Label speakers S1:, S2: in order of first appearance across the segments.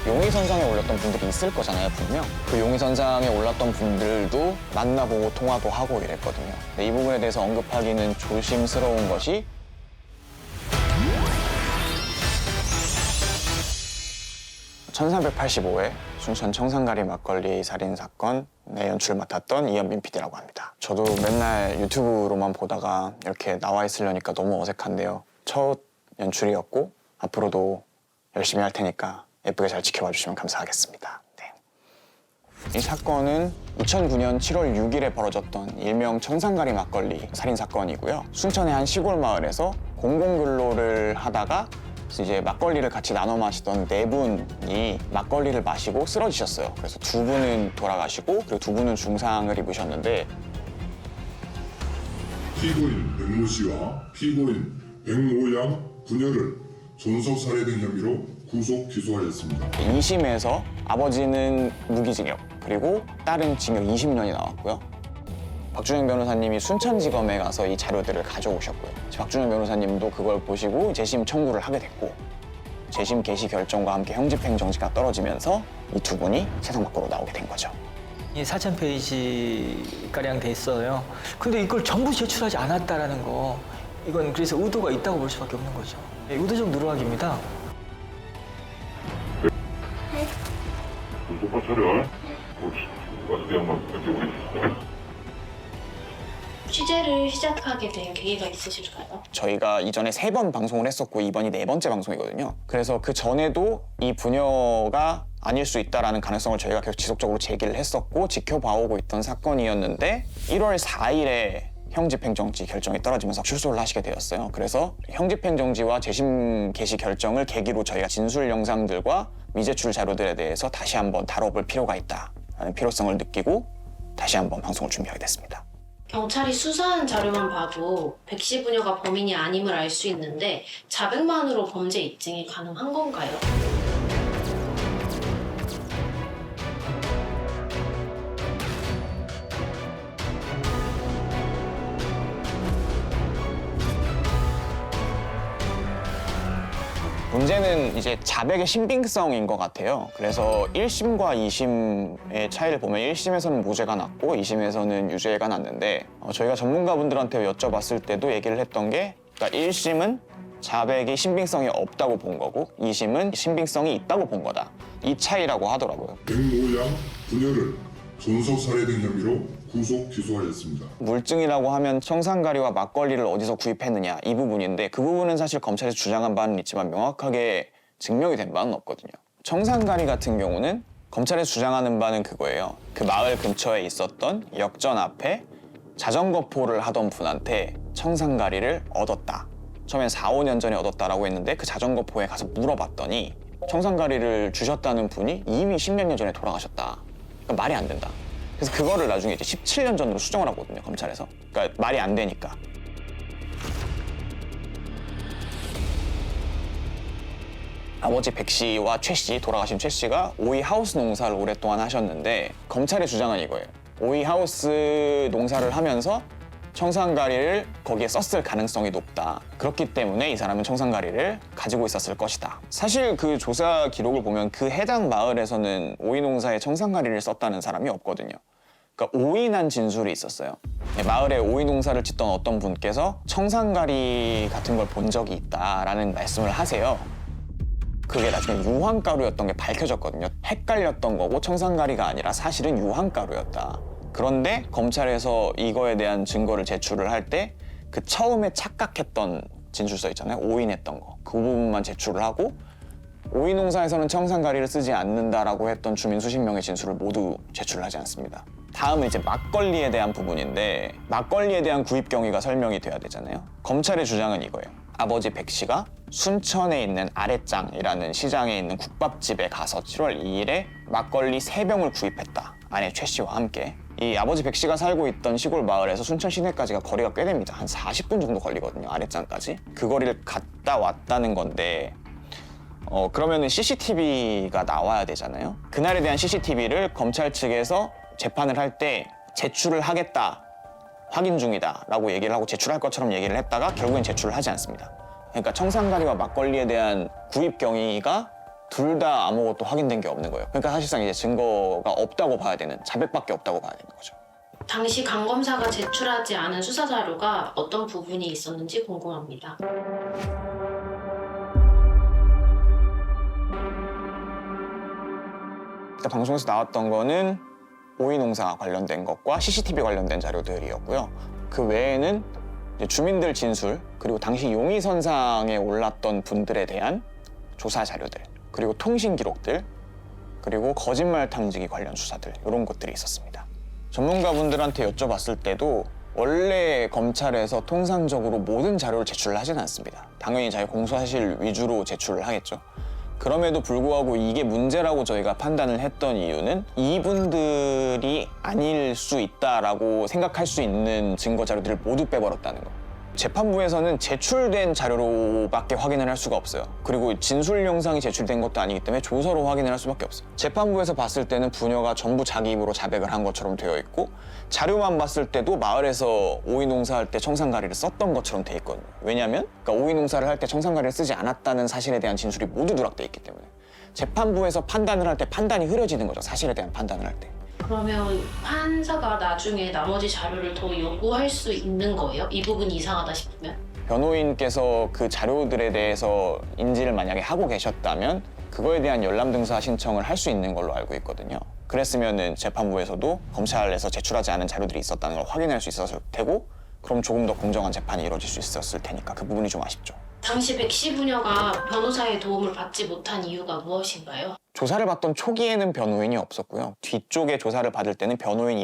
S1: 용의선상에 올랐던 분들이 있을 거잖아요, 분명. 그 용의선상에 올랐던 분들도 만나보고 통화도 하고 이랬거든요. 근데 이 부분에 대해서 언급하기는 조심스러운 것이 (1385회) 순천 청산가리 막걸리 살인사건의 연출을 맡았던 이현빈 PD라고 합니다. 저도 맨날 유튜브로만 보다가 이렇게 나와 있으려니까 너무 어색한데요. 첫 연출이었고 앞으로도 열심히 할 테니까 예쁘게 잘 지켜봐 주시면 감사하겠습니다. 네. 이 사건은 2009년 7월 6일에 벌어졌던 일명 청산가리 막걸리 살인사건이고요. 순천의 한 시골 마을에서 공공근로를 하다가 이제 막걸리를 같이 나눠 마시던 네 분이 막걸리를 마시고 쓰러지셨어요. 그래서 두 분은 돌아가시고 그리고 두 분은 중상을 입으셨는데
S2: 피고인 백모 씨와 피고인 백모 양 부녀를 존속 살해된 혐의로 구속 기소하였습니다.
S1: 2심에서 아버지는 무기징역 그리고 딸은 징역 20년이 나왔고요. 박준영 변호사님이 순천지검에 가서 이 자료들을 가져오셨고요. 박준영 변호사님도 그걸 보시고 재심 청구를 하게 됐고 재심 개시 결정과 함께 형집행정지가 떨어지면서 이 두 분이 세상 밖으로 나오게 된 거죠.
S3: 이 4,000페이지 가량 돼 있어요. 근데 이걸 전부 제출하지 않았다라는 거, 이건 그래서 의도가 있다고 볼 수밖에 없는 거죠. 의도적 누락입니다.
S2: 똑바로 차려. 어떻게 한번 이렇게 우리
S4: 취재를 시작하게 된 계기가 있으실까요?
S1: 저희가 이전에 3번 방송을 했었고 이번이 4번째 방송이거든요. 그래서 그 전에도 이 부녀가 아닐 수 있다는 가능성을 저희가 계속 지속적으로 제기를 했었고 지켜봐오고 있던 사건이었는데 1월 4일에 형집행정지 결정이 떨어지면서 출소를 하시게 되었어요. 그래서 형집행정지와 재심 개시 결정을 계기로 저희가 진술 영상들과 미제출 자료들에 대해서 다시 한번 다뤄볼 필요가 있다라는 필요성을 느끼고 다시 한번 방송을 준비하게 됐습니다.
S4: 경찰이 수사한 자료만 봐도 백 씨 부녀가 범인이 아님을 알 수 있는데 자백만으로 범죄 입증이 가능한 건가요?
S1: 문제는 이제 자백의 신빙성인 것 같아요. 그래서 1심과 2심의 차이를 보면 1심에서는 무죄가 났고 2심에서는 유죄가 났는데 저희가 전문가분들한테 여쭤봤을 때도 얘기를 했던 게 그러니까 1심은 자백의 신빙성이 없다고 본 거고 2심은 신빙성이 있다고 본 거다. 이 차이라고 하더라고요.
S2: 백모 양 부녀를 존속 살해된 혐의로 구속 기소하였습니다.
S1: 물증이라고 하면 청산가리와 막걸리를 어디서 구입했느냐 이 부분인데 그 부분은 사실 검찰이 주장한 바는 있지만 명확하게 증명이 된 바는 없거든요. 청산가리 같은 경우는 검찰이 주장하는 바는 그거예요. 그 마을 근처에 있었던 역전 앞에 자전거포를 하던 분한테 청산가리를 얻었다. 처음엔 4, 5년 전에 얻었다라고 했는데 그 자전거포에 가서 물어봤더니 청산가리를 주셨다는 분이 이미 10몇 년 전에 돌아가셨다. 그러니까 말이 안 된다. 그래서 그거를 나중에 이제 17년 전으로 수정을 하거든요, 검찰에서. 그러니까 말이 안 되니까. 아버지 백 씨와 최 씨, 돌아가신 최 씨가 오이 하우스 농사를 오랫동안 하셨는데 검찰의 주장은 이거예요. 오이 하우스 농사를 하면서 청산가리를 거기에 썼을 가능성이 높다. 그렇기 때문에 이 사람은 청산가리를 가지고 있었을 것이다. 사실 그 조사 기록을 보면 그 해당 마을에서는 오이 농사에 청산가리를 썼다는 사람이 없거든요. 그러니까 오인한 진술이 있었어요. 마을에 오이 농사를 짓던 어떤 분께서 청산가리 같은 걸 본 적이 있다라는 말씀을 하세요. 그게 나중에 유황가루였던 게 밝혀졌거든요. 헷갈렸던 거고 청산가리가 아니라 사실은 유황가루였다. 그런데 검찰에서 이거에 대한 증거를 제출을 할 때 그 처음에 착각했던 진술서 있잖아요. 오인했던 거. 그 부분만 제출을 하고 오이 농사에서는 청산가리를 쓰지 않는다라고 했던 주민 수십 명의 진술을 모두 제출을 하지 않습니다. 다음은 이제 막걸리에 대한 부분인데 막걸리에 대한 구입 경위가 설명이 돼야 되잖아요. 검찰의 주장은 이거예요. 아버지 백 씨가 순천에 있는 아랫장이라는 시장에 있는 국밥집에 가서 7월 2일에 막걸리 3병을 구입했다. 아내 최 씨와 함께. 이 아버지 백 씨가 살고 있던 시골 마을에서 순천 시내까지가 거리가 꽤 됩니다. 한 40분 정도 걸리거든요, 아랫장까지. 그 거리를 갔다 왔다는 건데 그러면은 CCTV가 나와야 되잖아요. 그날에 대한 CCTV를 검찰 측에서 재판을 할 때 제출을 하겠다, 확인 중이다 라고 얘기를 하고 제출할 것처럼 얘기를 했다가 결국엔 제출을 하지 않습니다. 그러니까 청산가리와 막걸리에 대한 구입 경위가 둘 다 아무것도 확인된 게 없는 거예요. 그러니까 사실상 이제 증거가 없다고 봐야 되는, 자백밖에 없다고 봐야 되는 거죠.
S4: 당시 강 검사가 제출하지 않은 수사 자료가 어떤 부분이 있었는지 궁금합니다.
S1: 일단 방송에서 나왔던 거는 오이농사 관련된 것과 CCTV 관련된 자료들이었고요. 그 외에는 이제 주민들 진술, 그리고 당시 용의선상에 올랐던 분들에 대한 조사 자료들, 그리고 통신 기록들, 그리고 거짓말 탐지기 관련 수사들, 이런 것들이 있었습니다. 전문가분들한테 여쭤봤을 때도 원래 검찰에서 통상적으로 모든 자료를 제출을 하지는 않습니다. 당연히 자기 공소사실 위주로 제출을 하겠죠. 그럼에도 불구하고 이게 문제라고 저희가 판단을 했던 이유는 이분들이 아닐 수 있다라고 생각할 수 있는 증거 자료들을 모두 빼버렸다는 거. 재판부에서는 제출된 자료로밖에 확인을 할 수가 없어요. 그리고 진술 영상이 제출된 것도 아니기 때문에 조서로 확인을 할 수밖에 없어요. 재판부에서 봤을 때는 부녀가 전부 자기 입으로 자백을 한 것처럼 되어 있고, 자료만 봤을 때도 마을에서 오이농사할 때 청산가리를 썼던 것처럼 돼 있거든요. 왜냐하면 그러니까 오이농사를 할 때 청산가리를 쓰지 않았다는 사실에 대한 진술이 모두 누락돼 있기 때문에 재판부에서 판단을 할 때 판단이 흐려지는 거죠. 사실에 대한 판단을 할 때.
S4: 그러면 판사가 나중에 나머지 자료를 더 요구할 수 있는 거예요? 이 부분이 이상하다 싶으면?
S1: 변호인께서 그 자료들에 대해서 인지를 만약에 하고 계셨다면 그거에 대한 열람등사 신청을 할 수 있는 걸로 알고 있거든요. 그랬으면은 재판부에서도 검찰에서 제출하지 않은 자료들이 있었다는 걸 확인할 수 있었을 테고, 그럼 조금 더 공정한 재판이 이루어질 수 있었을 테니까 그 부분이 좀 아쉽죠.
S4: 당시 백씨 부녀가 변호사의 도움을 받지 못한 이유가 무엇인가요?
S1: 조사를 받던 초기에는 변호인이 없었고요. 뒤쪽에 조사를 받을 때는 변호인이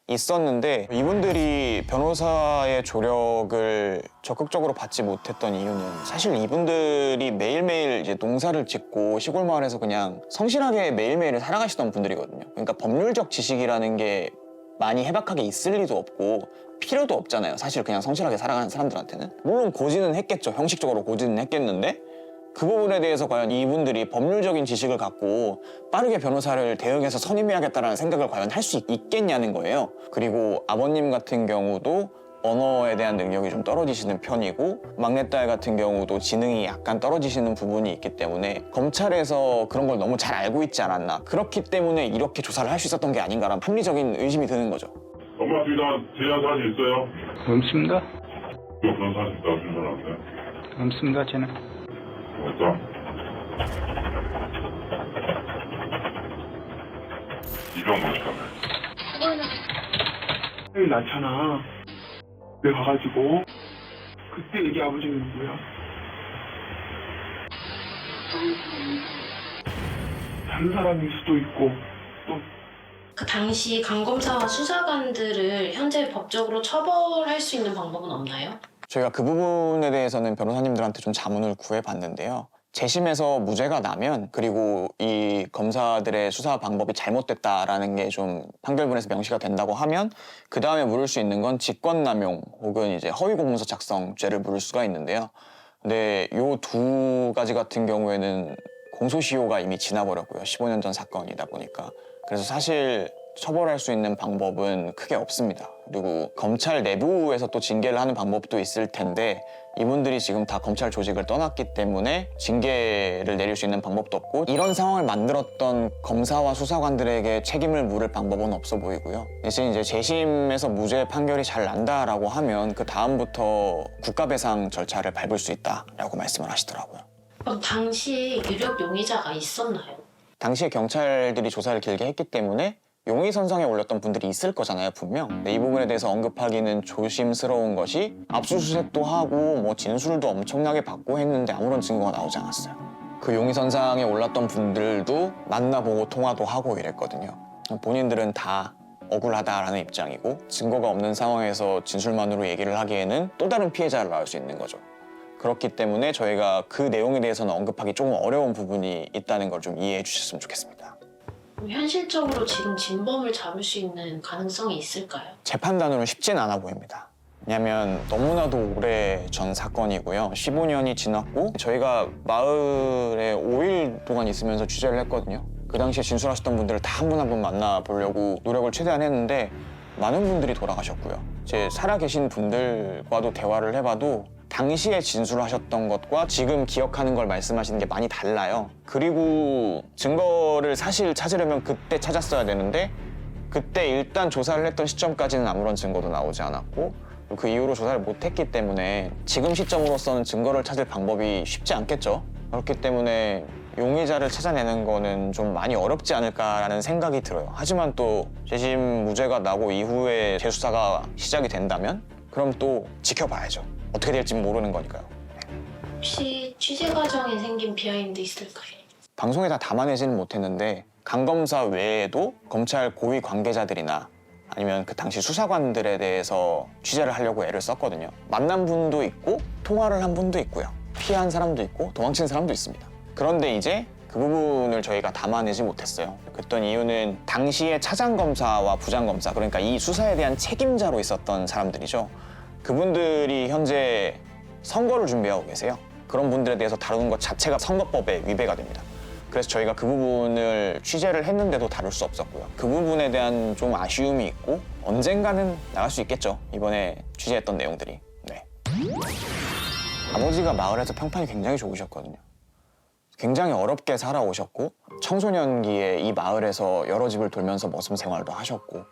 S1: 있었는데 이분들이 변호사의 조력을 적극적으로 받지 못했던 이유는 사실 이분들이 매일매일 이제 농사를 짓고 시골 마을에서 그냥 성실하게 매일매일을 살아가시던 분들이거든요. 그러니까 법률적 지식이라는 게 많이 해박하게 있을 리도 없고 필요도 없잖아요. 사실 그냥 성실하게 살아가는 사람들한테는. 물론 고지는 했겠죠. 형식적으로 고지는 했겠는데 그 부분에 대해서 과연 이분들이 법률적인 지식을 갖고 빠르게 변호사를 대응해서 선임해야겠다는 생각을 과연 할 수 있겠냐는 거예요. 그리고 아버님 같은 경우도 언어에 대한 능력이 좀 떨어지시는 편이고, 막내딸 같은 경우도 지능이 약간 떨어지시는 부분이 있기 때문에 검찰에서 그런 걸 너무 잘 알고 있지 않았나, 그렇기 때문에 이렇게 조사를 할 수 있었던 게 아닌가라는 합리적인 의심이 드는 거죠.
S2: 엄마 둘다 제한 사실 있어요?
S5: 없습니다.
S2: 그런 사실 있다고 질문하세요?
S5: 없습니다, 저는.
S2: 없다. 이병헌 씨가
S6: 형이 낳잖아. 내가 가가지고 그때 얘기 아버지는 누구야? 다른 사람일 수도 있고 또
S4: 그 당시 강 검사와 수사관들을 현재 법적으로 처벌할 수 있는 방법은 없나요?
S1: 저희가 그 부분에 대해서는 변호사님들한테 좀 자문을 구해봤는데요. 재심에서 무죄가 나면, 그리고 이 검사들의 수사 방법이 잘못됐다라는 게 좀 판결문에서 명시가 된다고 하면 그 다음에 물을 수 있는 건 직권남용 혹은 이제 허위공문서 작성죄를 물을 수가 있는데요. 근데 요 두 가지 같은 경우에는 공소시효가 이미 지나버렸고요. 15년 전 사건이다 보니까. 그래서 사실 처벌할 수 있는 방법은 크게 없습니다. 그리고 검찰 내부에서 또 징계를 하는 방법도 있을 텐데 이분들이 지금 다 검찰 조직을 떠났기 때문에 징계를 내릴 수 있는 방법도 없고, 이런 상황을 만들었던 검사와 수사관들에게 책임을 물을 방법은 없어 보이고요. 대신 이제 재심에서 무죄 판결이 잘 난다라고 하면 그 다음부터 국가배상 절차를 밟을 수 있다라고 말씀을 하시더라고요.
S4: 그럼 당시 유력 용의자가 있었나요?
S1: 당시에 경찰들이 조사를 길게 했기 때문에 용의선상에 올렸던 분들이 있을 거잖아요, 분명. 근데 이 부분에 대해서 언급하기는 조심스러운 것이 압수수색도 하고 뭐 진술도 엄청나게 받고 했는데 아무런 증거가 나오지 않았어요. 그 용의선상에 올랐던 분들도 만나보고 통화도 하고 이랬거든요. 본인들은 다 억울하다라는 입장이고, 증거가 없는 상황에서 진술만으로 얘기를 하기에는 또 다른 피해자를 낳을 수 있는 거죠. 그렇기 때문에 저희가 그 내용에 대해서는 언급하기 조금 어려운 부분이 있다는 걸 좀 이해해 주셨으면 좋겠습니다.
S4: 현실적으로 지금 진범을 잡을 수 있는 가능성이 있을까요?
S1: 재판단으로는 쉽진 않아 보입니다. 왜냐하면 너무나도 오래 전 사건이고요. 15년이 지났고 저희가 마을에 5일 동안 있으면서 취재를 했거든요. 그 당시에 진술하셨던 분들을 다 한 분 한 분 만나보려고 노력을 최대한 했는데 많은 분들이 돌아가셨고요. 이제 살아계신 분들과도 대화를 해봐도 당시에 진술하셨던 것과 지금 기억하는 걸 말씀하시는 게 많이 달라요. 그리고 증거를 사실 찾으려면 그때 찾았어야 되는데 그때 일단 조사를 했던 시점까지는 아무런 증거도 나오지 않았고 그 이후로 조사를 못했기 때문에 지금 시점으로서는 증거를 찾을 방법이 쉽지 않겠죠. 그렇기 때문에 용의자를 찾아내는 거는 좀 많이 어렵지 않을까라는 생각이 들어요. 하지만 또 재심 무죄가 나고 이후에 재수사가 시작이 된다면 그럼 또 지켜봐야죠. 어떻게 될지 모르는 거니까요.
S4: 혹시 취재 과정에 생긴 비하인드 있을까요?
S1: 방송에 다 담아내지는 못했는데 강 검사 외에도 검찰 고위 관계자들이나 아니면 그 당시 수사관들에 대해서 취재를 하려고 애를 썼거든요. 만난 분도 있고 통화를 한 분도 있고요. 피한 사람도 있고 도망친 사람도 있습니다. 그런데 이제 그 부분을 저희가 담아내지 못했어요. 그랬던 이유는 당시에 차장검사와 부장검사, 그러니까 이 수사에 대한 책임자로 있었던 사람들이죠. 그분들이 현재 선거를 준비하고 계세요. 그런 분들에 대해서 다루는 것 자체가 선거법에 위배가 됩니다. 그래서 저희가 그 부분을 취재를 했는데도 다룰 수 없었고요. 그 부분에 대한 좀 아쉬움이 있고 언젠가는 나갈 수 있겠죠. 이번에 취재했던 내용들이. 네. 아버지가 마을에서 평판이 굉장히 좋으셨거든요. 굉장히 어렵게 살아오셨고 청소년기에 이 마을에서 여러 집을 돌면서 머슴 생활도 하셨고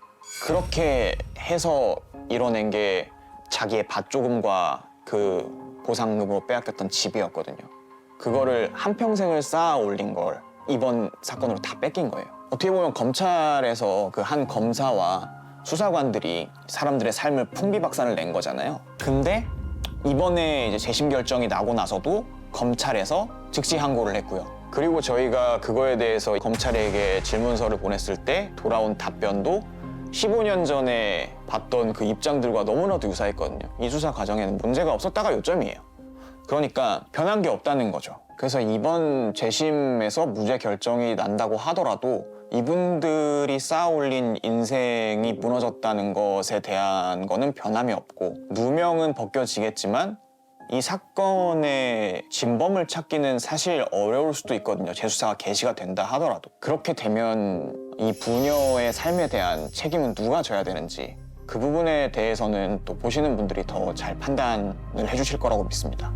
S1: 그렇게 해서 이뤄낸 게 자기의 밭 조금과 그 보상금으로 빼앗겼던 집이었거든요. 그거를 한평생을 쌓아 올린 걸 이번 사건으로 다 뺏긴 거예요. 어떻게 보면 검찰에서 그 한 검사와 수사관들이 사람들의 삶을 풍비박산을 낸 거잖아요. 근데 이번에 이제 재심 결정이 나고 나서도 검찰에서 즉시 항고를 했고요. 그리고 저희가 그거에 대해서 검찰에게 질문서를 보냈을 때 돌아온 답변도 15년 전에 봤던 그 입장들과 너무나도 유사했거든요. 이 수사 과정에는 문제가 없었다가 요점이에요. 그러니까 변한 게 없다는 거죠. 그래서 이번 재심에서 무죄 결정이 난다고 하더라도 이분들이 쌓아올린 인생이 무너졌다는 것에 대한 거는 변함이 없고 누명은 벗겨지겠지만 이 사건의 진범을 찾기는 사실 어려울 수도 있거든요. 재수사가 개시가 된다 하더라도. 그렇게 되면 이 부녀의 삶에 대한 책임은 누가 져야 되는지 그 부분에 대해서는 또 보시는 분들이 더 잘 판단을 해주실 거라고 믿습니다.